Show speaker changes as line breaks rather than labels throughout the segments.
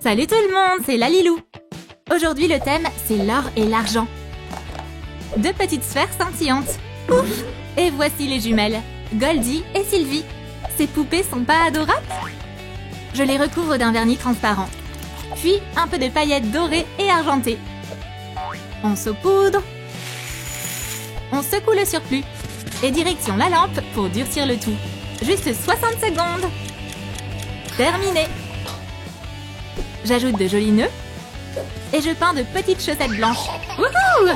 Salut tout le monde, c'est Lalilou. Aujourd'hui, le thème, c'est l'or et l'argent. Deux petites sphères scintillantes. Ouf! Et voici les jumelles, Goldie et Sylvie. Ces poupées sont pas adorables? Je les recouvre d'un vernis transparent. Puis, un peu de paillettes dorées et argentées. On saupoudre. On secoue le surplus. Et direction la lampe pour durcir le tout. Juste 60 secondes. Terminé. J'ajoute de jolis nœuds. Et je peins de petites chaussettes blanches. Wouhou!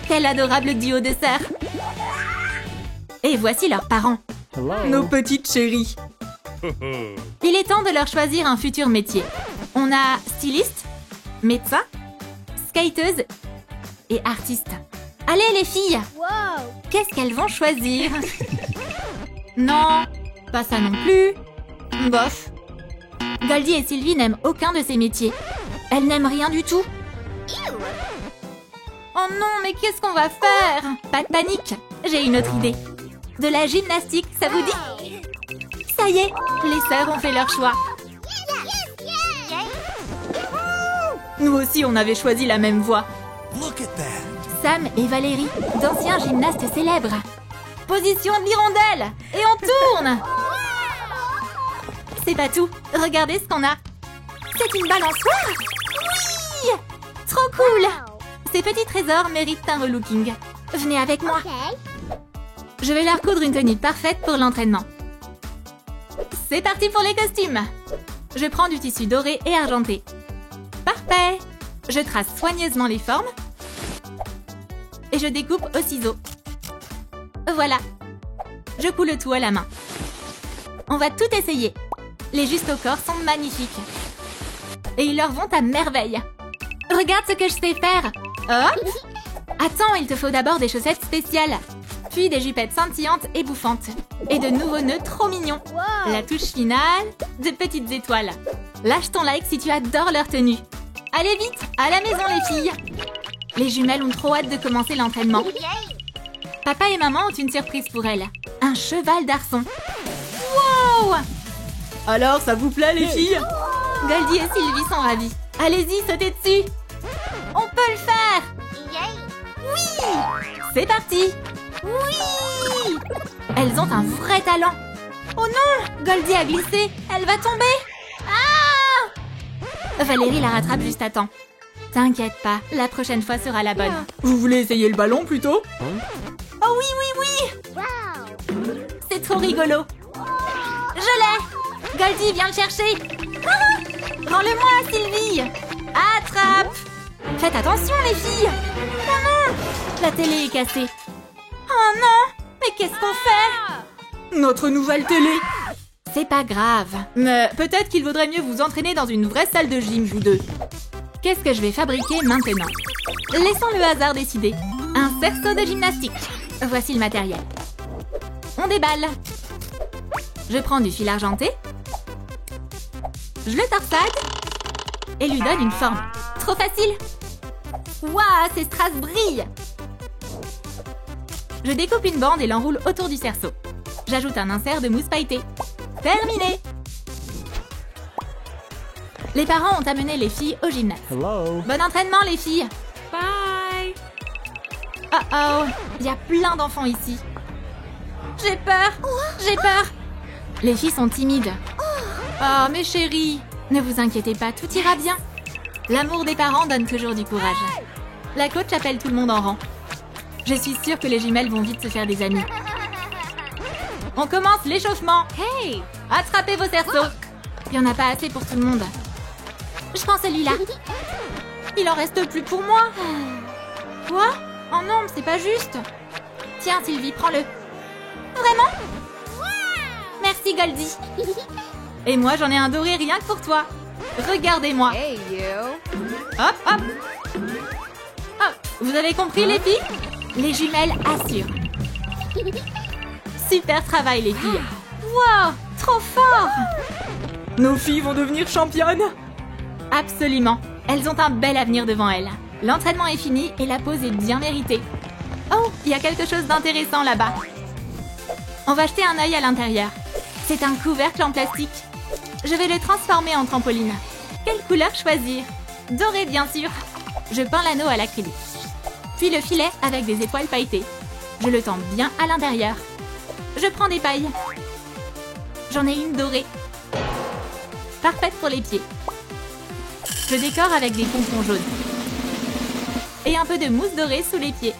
Quel adorable duo de sœurs. Et voici leurs parents. Nos petites chéries. Il est temps de leur choisir un futur métier. On a styliste, médecin, skateuse et artiste. Allez les filles! Qu'est-ce qu'elles vont choisir? Non, pas ça non plus. Bof. Goldie et Sylvie n'aiment aucun de ces métiers. Elles n'aiment rien du tout. Oh non, mais qu'est-ce qu'on va faire? Pas de panique, j'ai une autre idée. De la gymnastique, ça vous dit? Ça y est, les sœurs ont fait leur choix. Nous aussi, on avait choisi la même voie. Sam et Valérie, d'anciens gymnastes célèbres. Position de l'hirondelle. Et on tourne. C'est pas tout. Regardez ce qu'on a. C'est une balançoire. Oui! Trop cool. Ces petits trésors méritent un relooking. Venez avec moi. Je vais leur coudre une tenue parfaite pour l'entraînement. C'est parti pour les costumes. Je prends du tissu doré et argenté. Parfait. Je trace soigneusement les formes. Et je découpe au ciseau. Voilà. Je coule le tout à la main. On va tout essayer. Les justes au corps sont magnifiques. Et ils leur vont à merveille. Regarde ce que je sais faire. Hop! Attends, il te faut d'abord des chaussettes spéciales. Puis des jupettes scintillantes et bouffantes. Et de nouveaux nœuds trop mignons. La touche finale, de petites étoiles. Lâche ton like si tu adores leur tenue. Allez vite, à la maison les filles. Les jumelles ont trop hâte de commencer l'entraînement. Papa et maman ont une surprise pour elles. Un cheval d'arçon. Wow! Alors, ça vous plaît les filles? Goldie et Sylvie sont ravis. Allez-y, sautez dessus. On peut le faire. Oui! C'est parti. Oui! Elles ont un vrai talent. Oh non! Goldie a glissé. Elle va tomber. Ah! Valérie la rattrape juste à temps. T'inquiète pas, la prochaine fois sera la bonne. Vous voulez essayer le ballon plutôt? Oh oui, oui, oui! C'est trop rigolo. Je l'ai! Goldie, viens le chercher. Ah! Rends-le-moi, Sylvie. Attrape! Faites attention, les filles. Oh non! La télé est cassée. Oh non! Mais qu'est-ce qu'on fait? Notre nouvelle télé. C'est pas grave. Mais peut-être qu'il vaudrait mieux vous entraîner dans une vraie salle de gym, vous deux. Qu'est-ce que je vais fabriquer maintenant? Laissons le hasard décider. Un cerceau de gymnastique. Voici le matériel. On déballe. Je prends du fil argenté. Je le torsade. Et lui donne une forme. Trop facile. Waouh, ces strass brillent. Je découpe une bande et l'enroule autour du cerceau. J'ajoute un insert de mousse pailletée. Terminé. Les parents ont amené les filles au gymnase.
Hello.
Bon entraînement les filles. Bye. Oh oh, il y a plein d'enfants ici. J'ai peur. J'ai peur. Les filles sont timides. Oh mes chéries, ne vous inquiétez pas, tout ira bien. L'amour des parents donne toujours du courage. La coach appelle tout le monde en rang. Je suis sûre que les jumelles vont vite se faire des amis. On commence l'échauffement. Hey, attrapez vos cerceaux. Il n'y en a pas assez pour tout le monde. Je prends celui-là. Il en reste plus pour moi. Quoi? Oh non, c'est pas juste. Tiens, Sylvie, prends-le. Vraiment? Merci, Goldie. Et moi, j'en ai un doré rien que pour toi. Regardez-moi.
Hey, you.
Hop, hop. Hop. Vous avez compris, les filles? Les jumelles assurent. Super travail, les filles. Wow, trop fort. Nos filles vont devenir championnes. Absolument. Elles ont un bel avenir devant elles. L'entraînement est fini et la pause est bien méritée. Oh, il y a quelque chose d'intéressant là-bas. On va jeter un œil à l'intérieur. C'est un couvercle en plastique. Je vais le transformer en trampoline. Quelle couleur choisir? Doré, bien sûr. Je peins l'anneau à l'acrylique. Puis le filet avec des étoiles pailletées. Je le tends bien à l'intérieur. Je prends des pailles. J'en ai une dorée. Parfaite pour les pieds. Je décore avec des pompons jaunes. Et un peu de mousse dorée sous les pieds.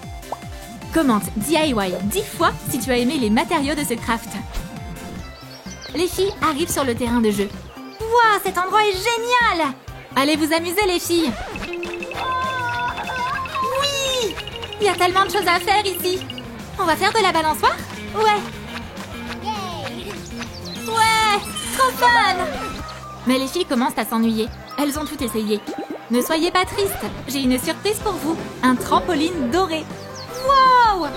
Commente DIY 10 fois si tu as aimé les matériaux de ce craft. Les filles arrivent sur le terrain de jeu. Waouh, cet endroit est génial! Allez vous amuser les filles! Oui! Il y a tellement de choses à faire ici! On va faire de la balançoire? Ouais! Ouais! Trop fun! Mais les filles commencent à s'ennuyer. Elles ont tout essayé. Ne soyez pas tristes, j'ai une surprise pour vous. Un trampoline doré. Wow!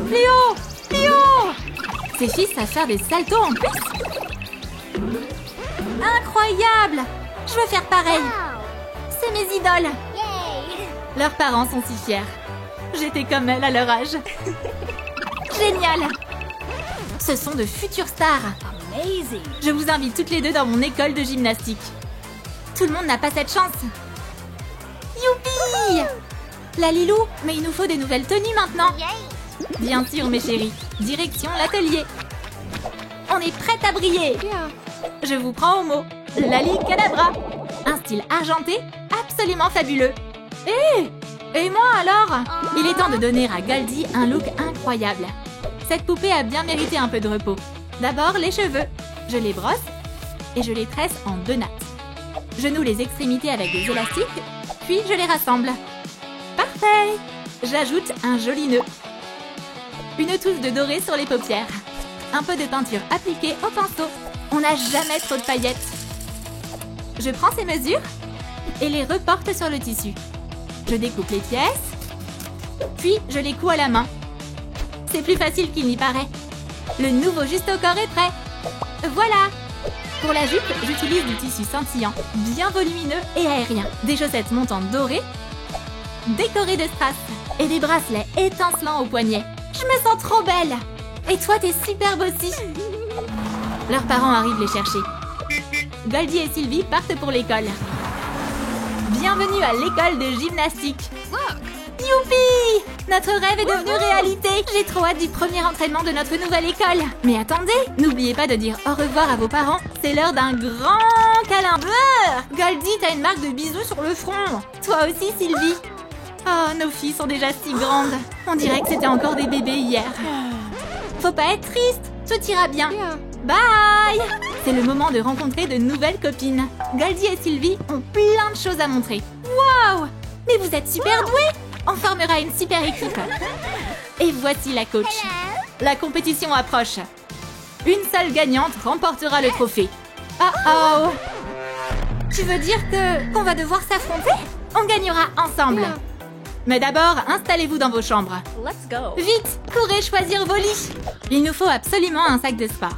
Léo! Léo! Ces filles savent faire des saltos en plus. Incroyable! Je veux faire pareil. C'est mes idoles. Leurs parents sont si fiers. J'étais comme elles à leur âge. Génial! Ce sont de futures stars. Je vous invite toutes les deux dans mon école de gymnastique. Tout le monde n'a pas cette chance. Youpi! La Lilou, mais il nous faut des nouvelles tenues maintenant. Bien sûr, mes chéris. Direction l'atelier. On est prête à briller. Je vous prends au mot. Lali Cadabra. Un style argenté absolument fabuleux. Et moi alors? Il est temps de donner à Goldie un look incroyable. Cette poupée a bien mérité un peu de repos. D'abord, les cheveux. Je les brosse et je les tresse en 2 nattes. Je noue les extrémités avec des élastiques, puis je les rassemble. Parfait! J'ajoute un joli nœud. Une touche de doré sur les paupières. Un peu de peinture appliquée au pinceau. On n'a jamais trop de paillettes. Je prends ces mesures et les reporte sur le tissu. Je découpe les pièces, puis je les couds à la main. C'est plus facile qu'il n'y paraît. Le nouveau juste au corps est prêt. Voilà! Pour la jupe, j'utilise du tissu scintillant, bien volumineux et aérien. Des chaussettes montantes dorées, décorées de strass et des bracelets étincelants aux poignets. Je me sens trop belle! Et toi, t'es superbe aussi! Leurs parents arrivent les chercher. Goldie et Sylvie partent pour l'école. Bienvenue à l'école de gymnastique. Youpi! Notre rêve est devenu réalité. J'ai trop hâte du premier entraînement de notre nouvelle école. Mais attendez, n'oubliez pas de dire au revoir à vos parents. C'est l'heure d'un grand câlin. Goldie, t'as une marque de bisous sur le front. Toi aussi, Sylvie. Oh, nos filles sont déjà si grandes. On dirait que c'était encore des bébés hier. Faut pas être triste, tout ira bien. Bye! C'est le moment de rencontrer de nouvelles copines. Goldie et Sylvie ont plein de choses à montrer. Waouh! Mais vous êtes super doués! On formera une super équipe. Et voici la coach. La compétition approche. Une seule gagnante remportera le trophée. Oh! Tu veux dire qu'on va devoir s'affronter? On gagnera ensemble. Mais d'abord, installez-vous dans vos chambres. Vite, courez choisir vos lits. Il nous faut absolument un sac de sport.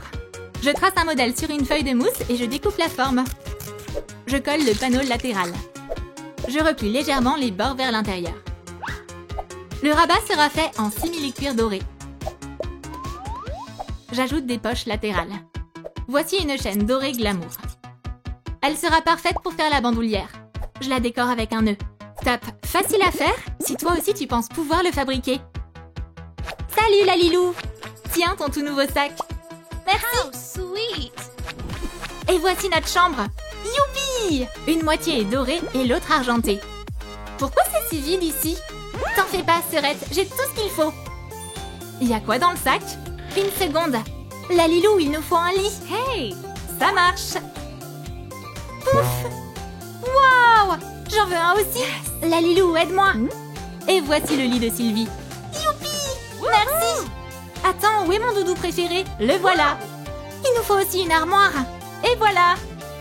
Je trace un modèle sur une feuille de mousse et je découpe la forme. Je colle le panneau latéral. Je replie légèrement les bords vers l'intérieur. Le rabat sera fait en simili-cuir doré. J'ajoute des poches latérales. Voici une chaîne dorée glamour. Elle sera parfaite pour faire la bandoulière. Je la décore avec un nœud. Top, facile à faire si toi aussi tu penses pouvoir le fabriquer. Salut la Lilou! Tiens ton tout nouveau sac. Merci! Et voici notre chambre. Youpi! Une moitié est dorée et l'autre argentée. Pourquoi c'est si vide ici? T'en fais pas, Serette, j'ai tout ce qu'il faut. Il y a quoi dans le sac? Une seconde. La Lilou, il nous faut un lit. Hey! Ça marche. Pouf! Waouh! J'en veux un aussi. La Lilou, aide-moi. Et voici le lit de Sylvie. Youpi! Merci! Attends, où est mon doudou préféré? Le voilà. Il nous faut aussi une armoire. Et voilà.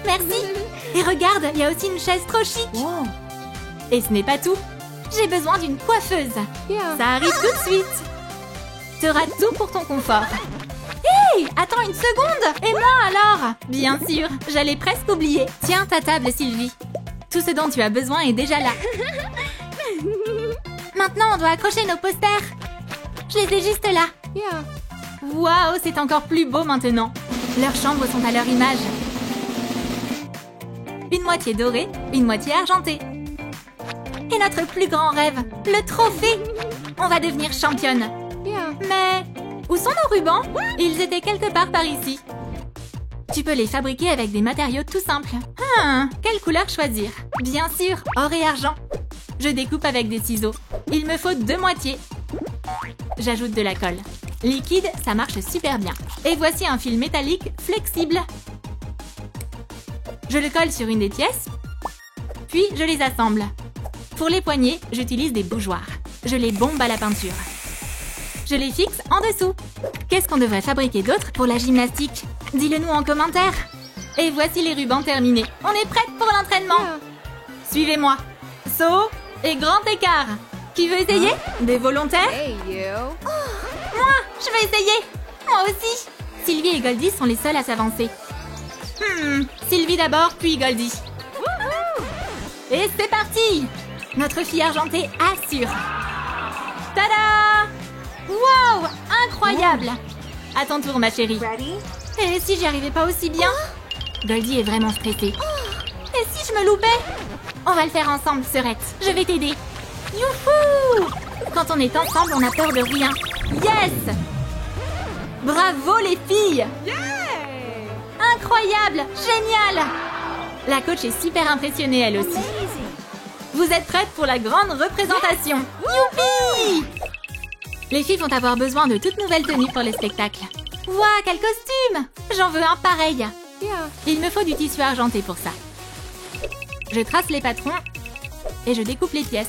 Merci. Et regarde, il y a aussi une chaise trop chic. Wow. Et ce n'est pas tout. J'ai besoin d'une coiffeuse. Ça arrive tout de suite. T'auras tout pour ton confort. Hey, attends une seconde. Et moi alors? Bien sûr, j'allais presque oublier. Tiens ta table, Sylvie. Tout ce dont tu as besoin est déjà là. Maintenant, on doit accrocher nos posters. Je les ai juste là. Waouh, c'est encore plus beau maintenant. Leurs chambres sont à leur image. Une moitié dorée, une moitié argentée. Et notre plus grand rêve, le trophée. On va devenir championne. Mais où sont nos rubans? Ils étaient quelque part par ici. Tu peux les fabriquer avec des matériaux tout simples. Quelle couleur choisir? Bien sûr, or et argent. Je découpe avec des ciseaux. Il me faut 2 moitiés. J'ajoute de la colle. Liquide, ça marche super bien. Et voici un fil métallique flexible. Je le colle sur une des pièces, puis je les assemble. Pour les poignets, j'utilise des bougeoirs. Je les bombe à la peinture. Je les fixe en dessous. Qu'est-ce qu'on devrait fabriquer d'autre pour la gymnastique? Dis-le nous en commentaire. Et voici les rubans terminés. On est prête pour l'entraînement. Suivez-moi. Saut et grand écart. Qui veut essayer? Des volontaires? Moi, je vais essayer. Moi aussi. Sylvie et Goldie sont les seuls à s'avancer. Sylvie d'abord, puis Goldie. Et c'est parti! Notre fille argentée assure. Tada! Wow! Incroyable! À ton tour, ma chérie. Et si j'y arrivais pas aussi bien? Goldie est vraiment stressée. Et si je me loupais? On va le faire ensemble, Serette. Je vais t'aider. Youhou! Quand on est ensemble, on n'a peur de rien. Yes! Bravo, les filles! Incroyable! Génial! La coach est super impressionnée, elle aussi. Vous êtes prêtes pour la grande représentation? Youpi! Les filles vont avoir besoin de toutes nouvelles tenues pour le spectacle. Waouh, quel costume! J'en veux un pareil. Il me faut du tissu argenté pour ça. Je trace les patrons et je découpe les pièces.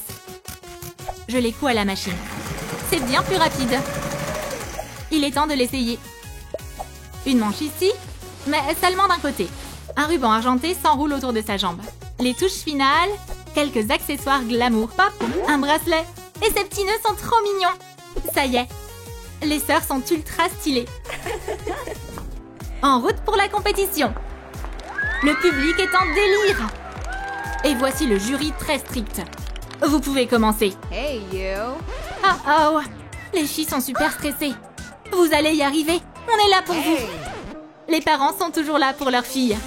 Je les couds à la machine. C'est bien plus rapide. Il est temps de l'essayer. Une manche ici, mais seulement d'un côté. Un ruban argenté s'enroule autour de sa jambe. Les touches finales, quelques accessoires glamour. Pop, un bracelet. Et ces petits nœuds sont trop mignons. Ça y est, les sœurs sont ultra stylées. En route pour la compétition. Le public est en délire. Et voici le jury très strict. Vous pouvez commencer.
Hey, you.
Oh, les filles sont super stressées. Vous allez y arriver. On est là pour vous. Les parents sont toujours là pour leurs filles.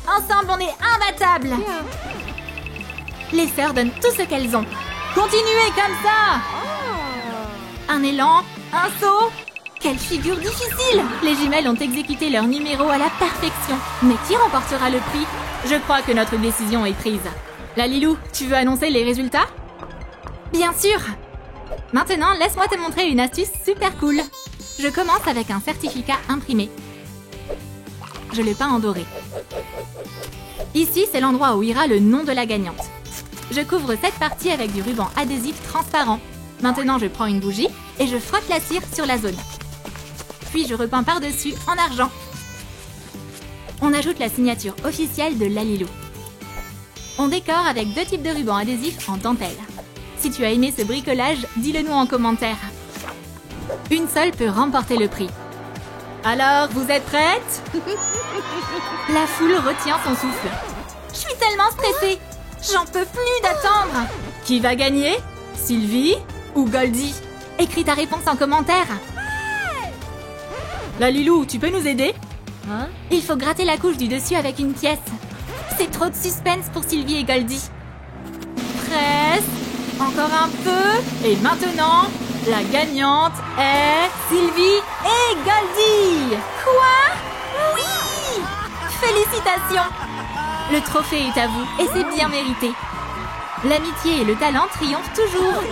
Ensemble, on est imbattables. Les sœurs donnent tout ce qu'elles ont. Continuez comme ça. Un élan, un saut. Quelle figure difficile. Les jumelles ont exécuté leur numéro à la perfection. Mais qui remportera le prix? Je crois que notre décision est prise. Lalilou, tu veux annoncer les résultats? Bien sûr. Maintenant, laisse-moi te montrer une astuce super cool. Je commence avec un certificat imprimé. Je le peins en doré. Ici, c'est l'endroit où ira le nom de la gagnante. Je couvre cette partie avec du ruban adhésif transparent. Maintenant, je prends une bougie et je frotte la cire sur la zone. Puis, je repeins par-dessus en argent. On ajoute la signature officielle de Lalilou. On décore avec 2 types de rubans adhésifs en dentelle. Si tu as aimé ce bricolage, dis-le nous en commentaire. Une seule peut remporter le prix. Alors, vous êtes prêtes? La foule retient son souffle. Je suis tellement stressée. J'en peux plus d'attendre. Qui va gagner? Sylvie ou Goldie? Écris ta réponse en commentaire. Lalilou, tu peux nous aider? Il faut gratter la couche du dessus avec une pièce. C'est trop de suspense pour Sylvie et Goldie. Presse. Encore un peu. Et maintenant, la gagnante est Sylvie et Goldie. Quoi? Oui! Félicitations! Le trophée est à vous et c'est bien mérité. L'amitié et le talent triomphent toujours.